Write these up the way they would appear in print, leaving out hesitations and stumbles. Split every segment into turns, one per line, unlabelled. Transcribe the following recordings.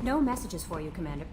No messages for you, Commander.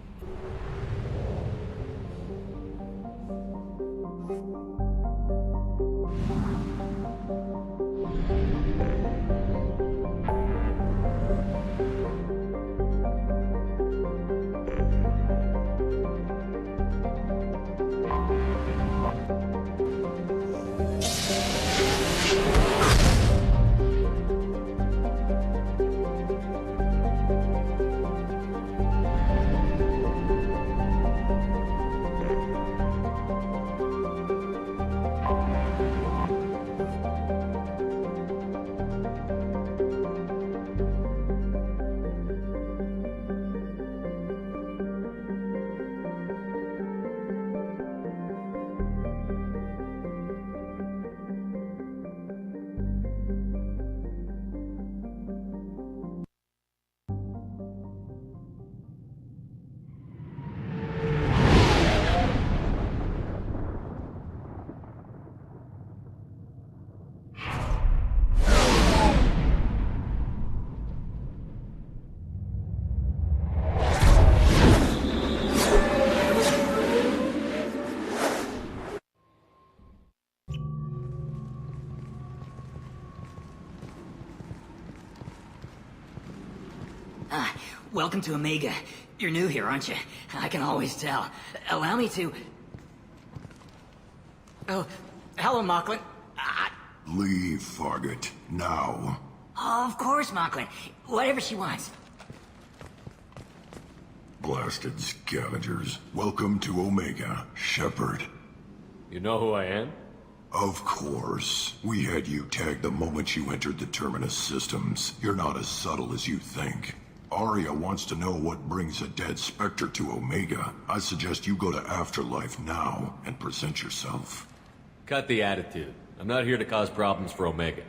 Welcome to Omega. You're new here, aren't you? I can always tell. Allow me to... Oh, hello, Mocklin.
Leave, Fargate. Now.
Oh, of course, Mocklin. Whatever she wants.
Blasted scavengers. Welcome to Omega, Shepard.
You know who I am?
Of course. We had you tagged the moment you entered the Terminus systems. You're not as subtle as you think. Aria wants to know what brings a dead Spectre to Omega. I suggest you go to Afterlife now and present yourself.
Cut the attitude. I'm not here to cause problems for Omega.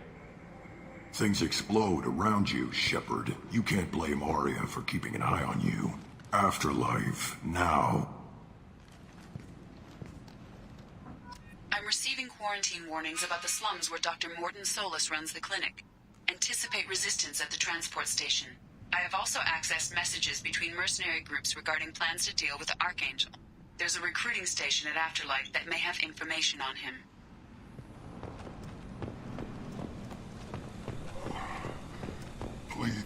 Things explode around you, Shepard. You can't blame Aria for keeping an eye on you. Afterlife, now.
I'm receiving quarantine warnings about the slums where Dr. Morton Solus runs the clinic. Anticipate resistance at the transport station. I have also accessed messages between mercenary groups regarding plans to deal with the Archangel. There's a recruiting station at Afterlife that may have information on him.
Please.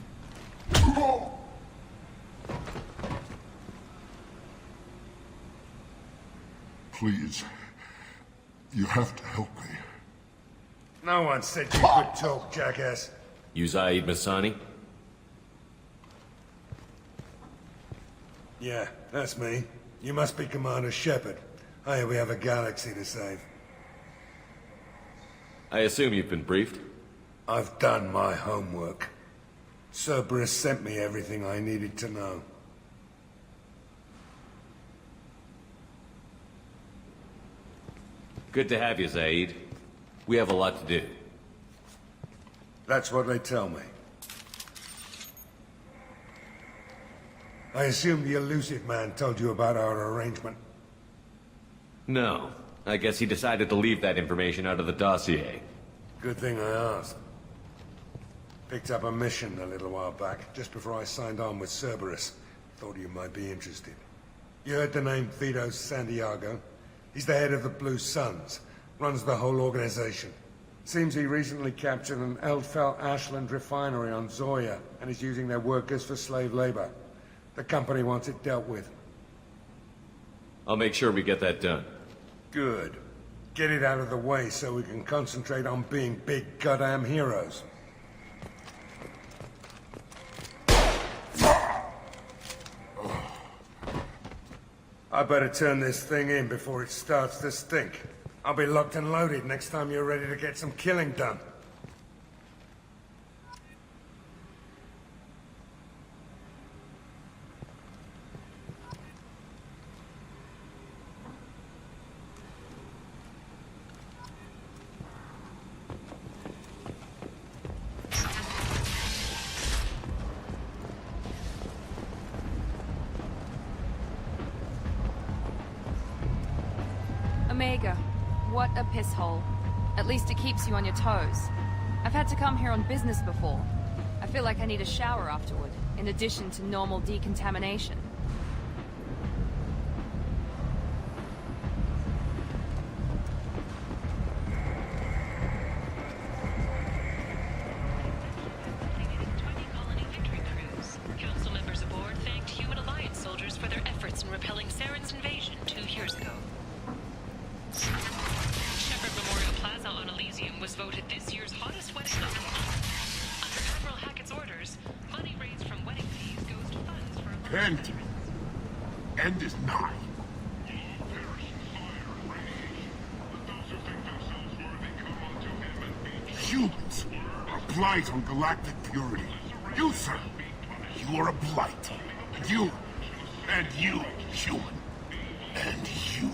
Please. You have to help me.
No one said you could talk, jackass.
You Zaid Masani?
Yeah, that's me. You must be Commander Shepard. Hey, we have a galaxy to save.
I assume you've been briefed?
I've done my homework. Cerberus sent me everything I needed to know.
Good to have you, Zaid. We have a lot to do.
That's what they tell me. I assume the elusive man told you about our arrangement.
No. I guess he decided to leave that information out of the dossier.
Good thing I asked. Picked up a mission a little while back, just before I signed on with Cerberus. Thought you might be interested. You heard the name Vito Santiago? He's the head of the Blue Suns. Runs the whole organization. Seems he recently captured an Eldfell Ashland refinery on Zoya, and is using their workers for slave labor. The company wants it dealt with.
I'll make sure we get that done.
Good. Get it out of the way so we can concentrate on being big goddamn heroes. I better turn this thing in before it starts to stink. I'll be locked and loaded next time you're ready to get some killing done.
Omega, what a piss hole. At least it keeps you on your toes. I've had to come here on business before. I feel like I need a shower afterward. in addition to normal decontamination.
Council members aboard thanked Human Alliance soldiers for their efforts in repelling Saren's invasion 2 years ago. Shepard Memorial Plaza on Elysium was voted this year's hottest wedding venue. Under Admiral Hackett's orders, money raised from wedding fees goes to funds for...
End. End is nigh. Humans are blight on galactic purity. You, sir, you are a blight. And you, human. And you.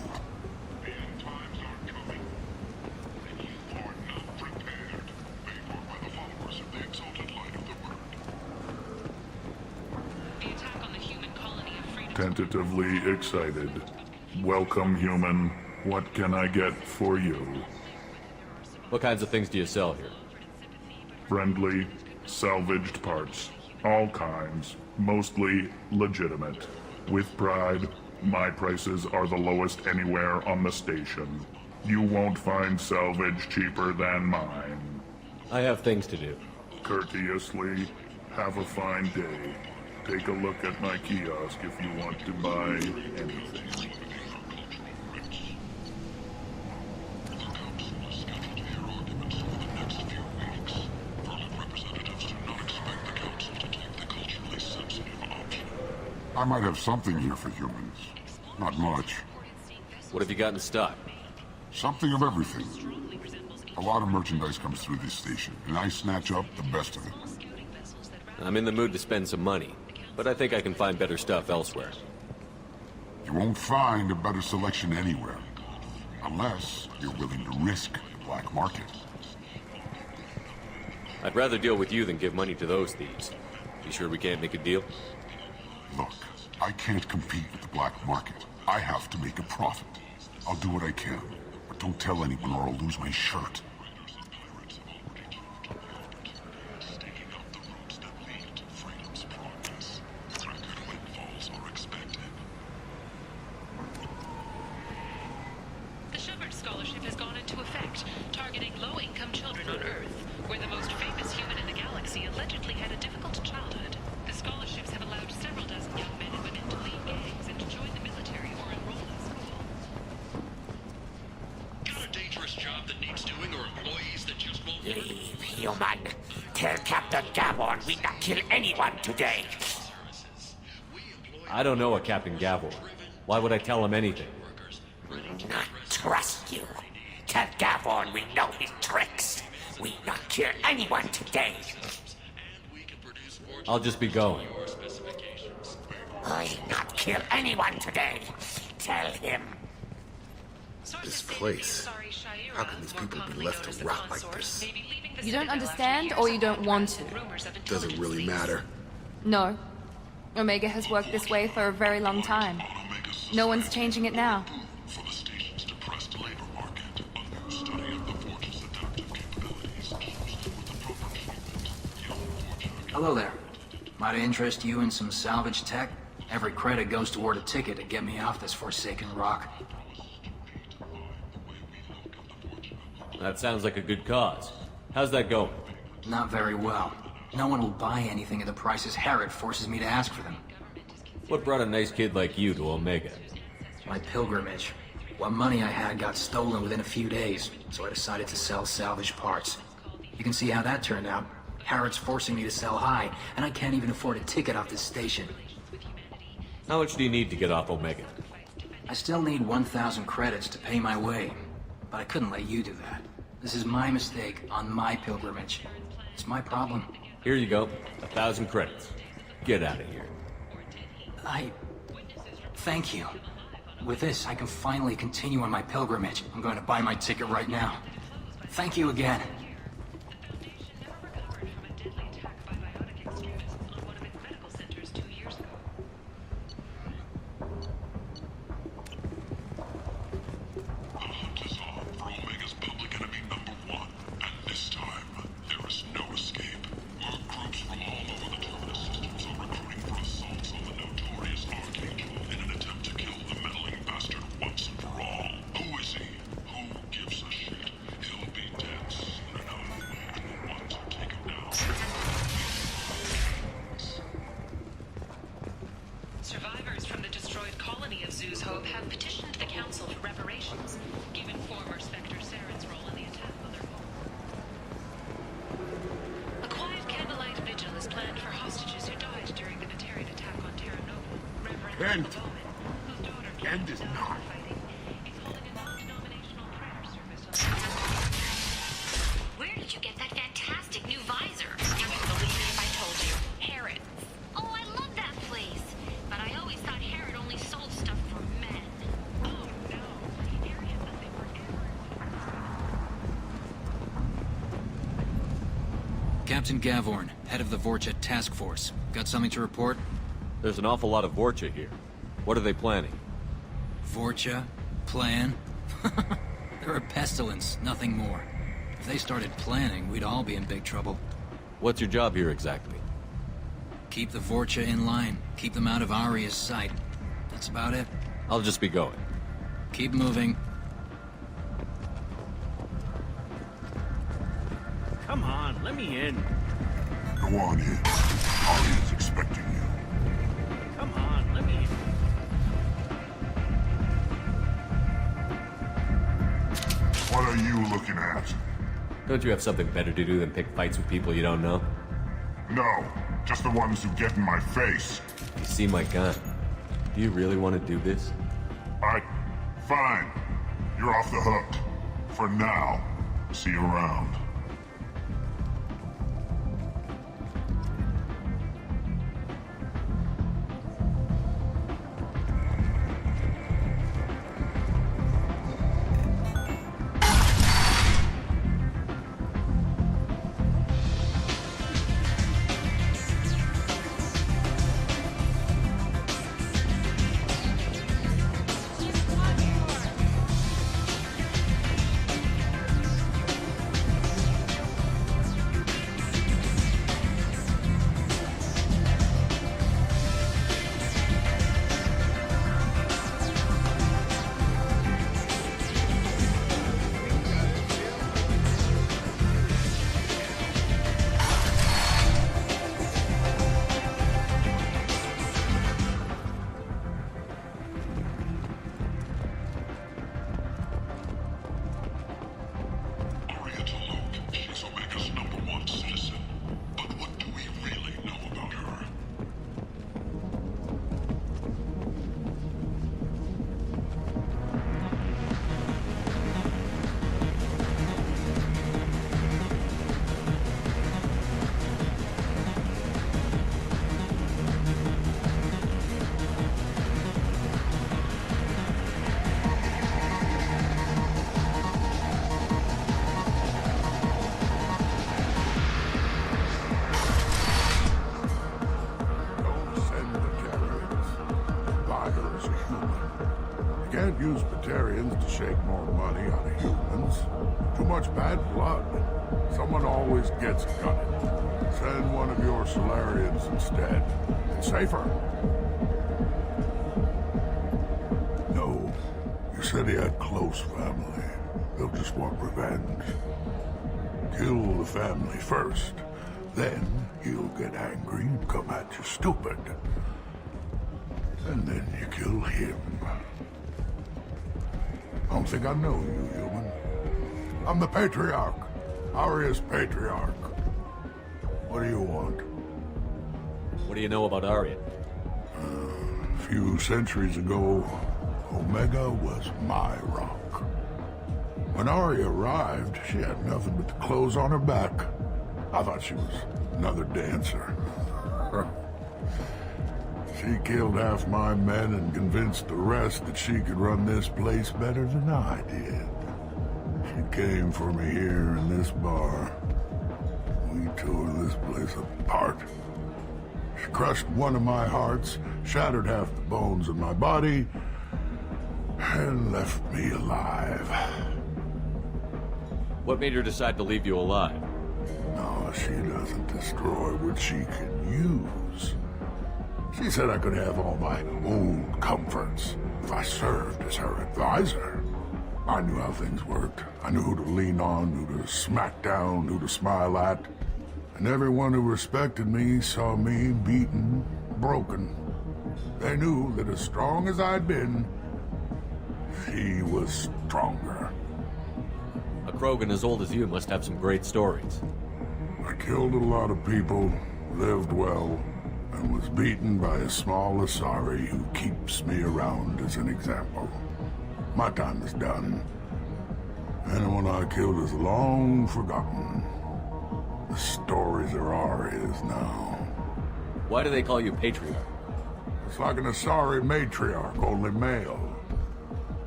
The attack on the human colony of Freedom...
Tentatively excited. Welcome, human. What can I get for you?
What kinds of things do you sell here?
Friendly, salvaged parts. All kinds. Mostly legitimate. With pride, my prices are the lowest anywhere on the station. You won't find salvage cheaper than mine.
I have things to do.
Courteously, have a fine day. Take a look at my kiosk if you want to buy anything.
I might have something here for humans. Not much.
What have you got in stock?
Something of everything. A lot of merchandise comes through this station, and I snatch up the best of it.
I'm in the mood to spend some money, but I think I can find better stuff elsewhere.
You won't find a better selection anywhere. Unless you're willing to risk the black market.
I'd rather deal with you than give money to those thieves. You sure we can't make a deal?
Look, I can't compete with the black market. I have to make a profit. I'll do what I can, but don't tell anyone or I'll lose my shirt.
The Shepard Scholarship has gone into effect, targeting low-income children on Earth, where the most famous human in the galaxy allegedly had a difficult childhood. The scholarships have allowed several dozen young men and women to lead gangs and to join the military or enroll in school.
Got a dangerous job that needs doing or employees that just won't...
Leave, human. Tell Captain Gavon we not kill anyone today.
I don't know a Captain Gavor. Why would I tell him anything?
Not trust you. Tell Gavon we know his tricks. We not kill anyone today.
I'll just be going.
I not kill anyone today. Tell him.
This place. How can these people be left to rot like this?
You don't understand, or you don't want to?
Doesn't really matter.
No. Omega has worked this way for a very long time. No one's changing it now.
For the station's depressed labor market, a new study of the Forge's adaptive capabilities with the proper treatment.
Hello there. Might I interest you in some salvage tech? Every credit goes toward a ticket to get me off this forsaken rock.
That sounds like a good cause. How's that going?
Not very well. No one will buy anything at the prices Herod forces me to ask for them.
What brought a nice kid like you to Omega?
My pilgrimage. What money I had got stolen within a few days, so I decided to sell salvage parts. You can see how that turned out. Herod's forcing me to sell high, and I can't even afford a ticket off this station.
How much do you need to get off Omega?
I still need 1,000 credits to pay my way, but I couldn't let you do that. This is my mistake on my pilgrimage. It's my problem.
Here you go. 1,000 credits. Get out of here.
Thank you. With this, I can finally continue on my pilgrimage. I'm going to buy my ticket right now. Thank you again.
This time, there is no escape. More groups from all over the terminus systems are End. End is not.
Where did you get that fantastic new visor? You wouldn't believe me if I told you. Harrods. Oh, I love that place. But I always thought Harrod only sold stuff for men. Oh, no. Harrod has something for everyone.
Captain Gavorn, head of the Vorcha Task Force. Got something to report?
There's an awful lot of Vorcha here. What are they planning?
Vorcha? Plan? They're a pestilence, nothing more. If they started planning, we'd all be in big trouble.
What's your job here exactly?
Keep the Vorcha in line. Keep them out of Aria's sight. That's about it.
I'll just be going.
Keep moving.
Come on, let me in.
Go on in. Aria's expecting you.
Come on, let me in.
What are you looking at?
Don't you have something better to do than pick fights with people you don't know?
No, just the ones who get in my face.
You see my gun. Do you really want to do this?
Fine. You're off the hook. For now. See you around.
Can't use Batarians to shake more money out of humans. Too much bad blood. Someone always gets gutted. Send one of your Solarians instead. It's safer. No. You said he had close family. They'll just want revenge. Kill the family first. Then he'll get angry and come at you stupid. And then you kill him. I don't think I know you, human. I'm the Patriarch. Aria's Patriarch. What do you want?
What do you know about Aria?
A few centuries ago, Omega was my rock. When Aria arrived, she had nothing but the clothes on her back. I thought she was another dancer. She killed half my men and convinced the rest that she could run this place better than I did. She came for me here in this bar. We tore this place apart. She crushed one of my hearts, shattered half the bones in my body, and left me alive.
What made her decide to leave you alive?
No, she doesn't destroy what she can use. She said I could have all my own comforts if I served as her advisor. I knew how things worked. I knew who to lean on, who to smack down, who to smile at. And everyone who respected me saw me beaten, broken. They knew that as strong as I'd been, she was stronger.
A Krogan as old as you must have some great stories.
I killed a lot of people, lived well, and was beaten by a small Asari who keeps me around as an example. My time is done. Anyone I killed is long forgotten. The stories are Arya's now.
Why do they call you Patriarch?
It's like an Asari matriarch, only male.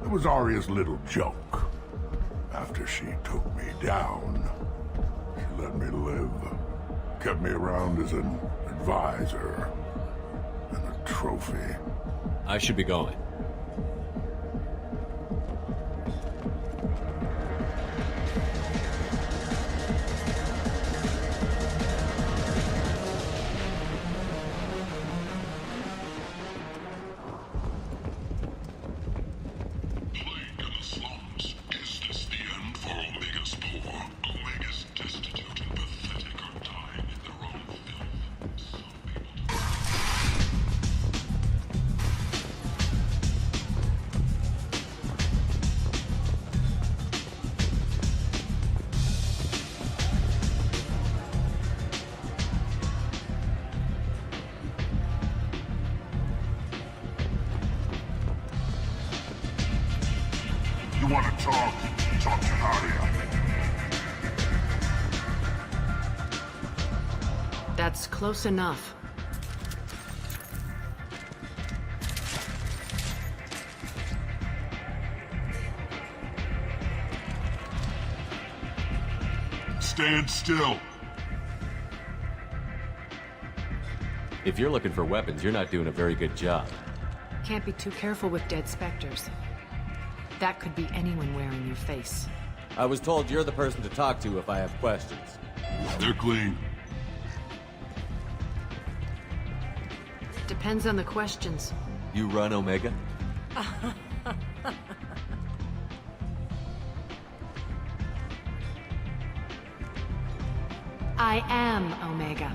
It was Arya's little joke. After she took me down, she let me live. Kept me around as an advisor and a trophy.
I should be going.
You want to talk? Talk to Arya.
That's close enough.
Stand still.
If you're looking for weapons, you're not doing a very good job.
Can't be too careful with dead specters. That could be anyone wearing your face.
I was told you're the person to talk to if I have questions.
They're clean.
Depends on the questions.
You run Omega?
I am Omega.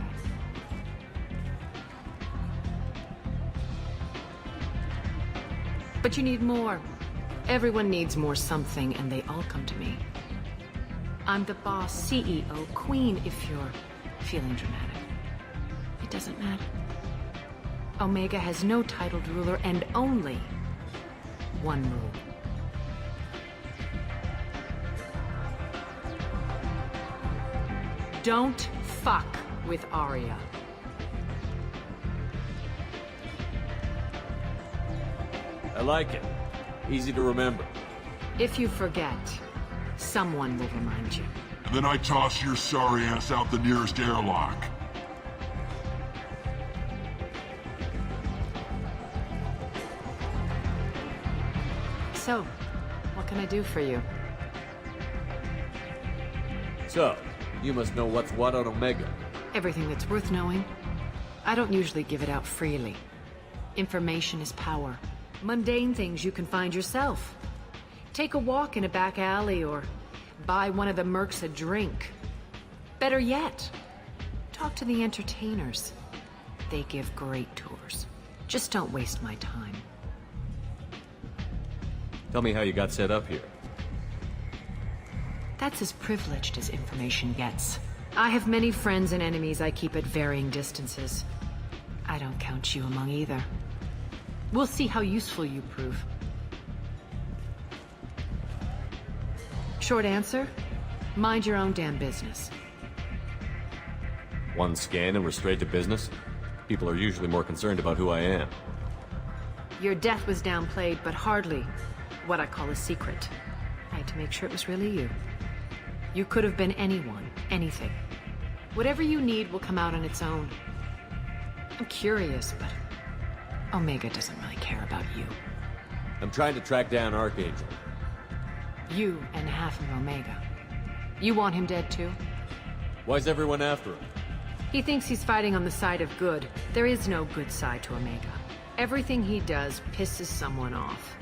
But you need more. Everyone needs more something, and they all come to me. I'm the boss, CEO, queen, if you're feeling dramatic. It doesn't matter. Omega has no titled ruler and only one rule. Don't fuck with Arya.
I like it. Easy to remember.
If you forget, someone will remind you.
And then I toss your sorry ass out the nearest airlock.
So, what can I do for you?
So, you must know what's what on Omega.
Everything that's worth knowing. I don't usually give it out freely. Information is power. Mundane things you can find yourself. Take a walk in a back alley or buy one of the mercs a drink. Better yet, talk to the entertainers. They give great tours. Just don't waste my time.
Tell me how you got set up here.
That's as privileged as information gets. I have many friends and enemies I keep at varying distances. I don't count you among either. We'll see how useful you prove. Short answer, mind your own damn business.
One scan and we're straight to business? People are usually more concerned about who I am.
Your death was downplayed, but hardly what I call a secret. I had to make sure it was really you. You could have been anyone, anything. Whatever you need will come out on its own. I'm curious, but Omega doesn't really care about you.
I'm trying to track down Archangel.
You and half of Omega. You want him dead too?
Why's everyone after him?
He thinks he's fighting on the side of good. There is no good side to Omega. Everything he does pisses someone off.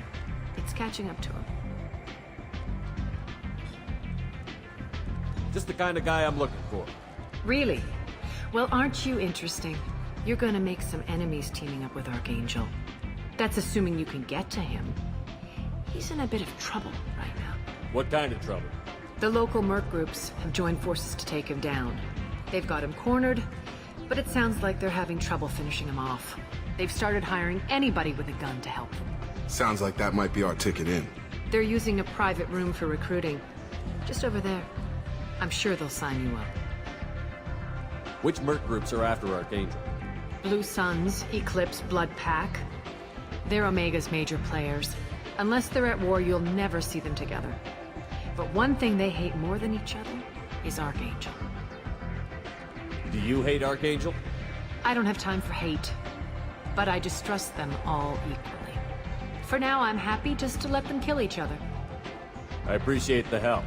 It's catching up to him.
Just the kind of guy I'm looking for.
Really? Well, aren't you interesting? You're gonna make some enemies teaming up with Archangel. That's assuming you can get to him. He's in a bit of trouble right now.
What kind of trouble?
The local merc groups have joined forces to take him down. They've got him cornered, But it sounds like they're having trouble finishing him off. They've started hiring anybody with a gun to help them.
Sounds like that might be our ticket in.
They're using a private room for recruiting. Just over there. I'm sure they'll sign you up.
Which merc groups are after Archangel?
Blue Suns, Eclipse, Blood Pack. They're Omega's major players. Unless they're at war, you'll never see them together. But one thing they hate more than each other is Archangel.
Do you hate Archangel?
I don't have time for hate, but I distrust them all equally. For now, I'm happy just to let them kill each other.
I appreciate the help.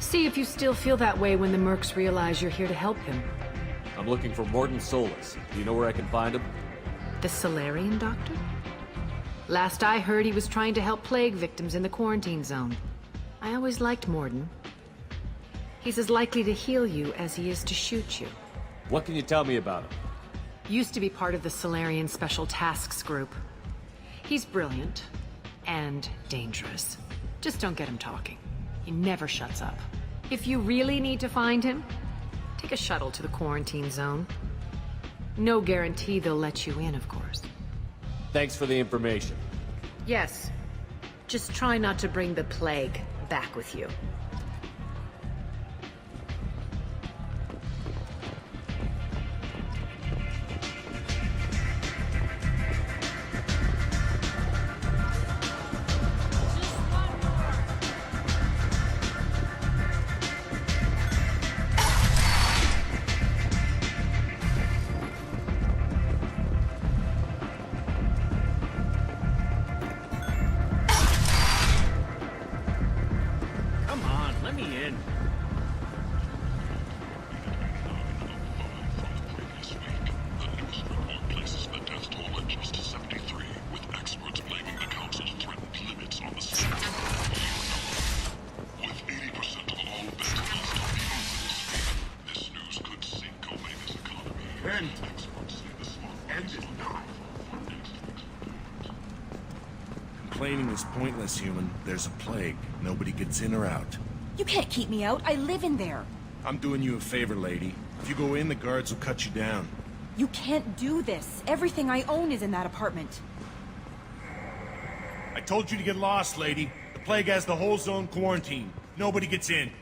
See if you still feel that way when the mercs realize you're here to help him.
I'm looking for Morden Solus. Do you know where I can find him?
The Solarian doctor? Last I heard, he was trying to help plague victims in the quarantine zone. I always liked Morden. He's as likely to heal you as he is to shoot you.
What can you tell me about him?
Used to be part of the Solarian Special Tasks Group. He's brilliant and dangerous. Just don't get him talking. He never shuts up. If you really need to find him, take a shuttle to the quarantine zone. No guarantee they'll let you in, of course.
Thanks for the information.
Yes. Just try not to bring the plague back with you.
Complaining is pointless, human. There's a plague. Nobody gets in or out.
You can't keep me out. I live in there.
I'm doing you a favor, lady. If you go in, the guards will cut you down.
You can't do this. Everything I own is in that apartment.
I told you to get lost, lady. The plague has the whole zone quarantined. Nobody gets in.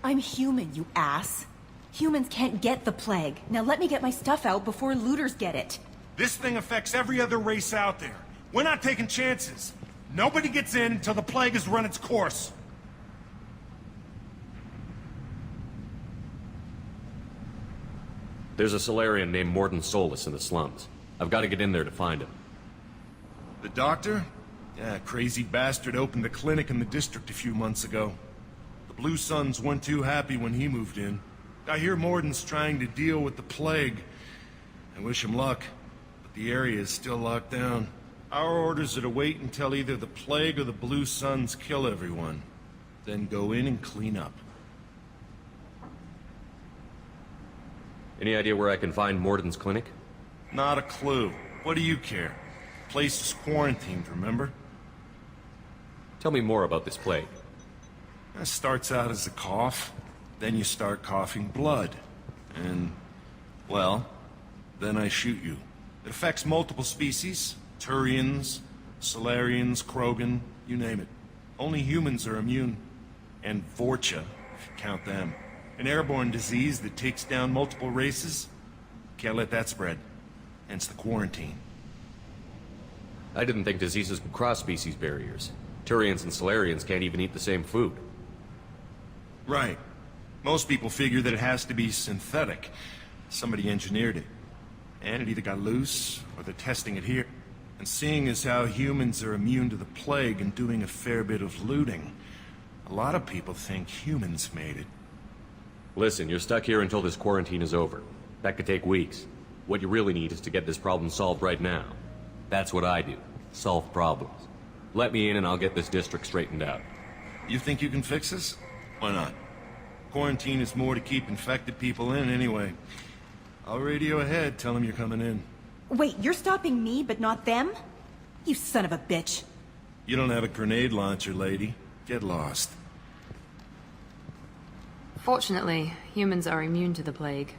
I'm human, you ass. Humans can't get the plague. Now let me get my stuff out before looters get it.
This thing affects every other race out there. We're not taking chances. Nobody gets in until the plague has run its course.
There's a Solarian named Morden Solus in the slums. I've got to get in there to find him.
The doctor? Yeah, crazy bastard opened a clinic in the district a few months ago. The Blue Suns weren't too happy when he moved in. I hear Morden's trying to deal with the plague. I wish him luck, but the area is still locked down. Our orders are to wait until either the plague or the Blue Suns kill everyone. Then go in and clean up.
Any idea where I can find Morden's clinic?
Not a clue. What do you care? The place is quarantined, remember?
Tell me more about this plague.
It starts out as a cough, then you start coughing blood. And, well, then I shoot you. It affects multiple species. Turians, Solarians, Krogan, you name it. Only humans are immune. And Vorcha, if you count them. An airborne disease that takes down multiple races. Can't let that spread. Hence the quarantine.
I didn't think diseases could cross species barriers. Turians and Solarians can't even eat the same food.
Right. Most people figure that it has to be synthetic. Somebody engineered it. And it either got loose, or they're testing it here. And seeing as how humans are immune to the plague and doing a fair bit of looting, a lot of people think humans made it.
Listen, you're stuck here until this quarantine is over. That could take weeks. What you really need is to get this problem solved right now. That's what I do. Solve problems. Let me in and I'll get this district straightened out.
You think you can fix this? Why not? Quarantine is more to keep infected people in anyway. I'll radio ahead, tell them you're coming in.
Wait, you're stopping me, but not them? You son of a bitch.
You don't have a grenade launcher, lady. Get lost.
Fortunately, humans are immune to the plague.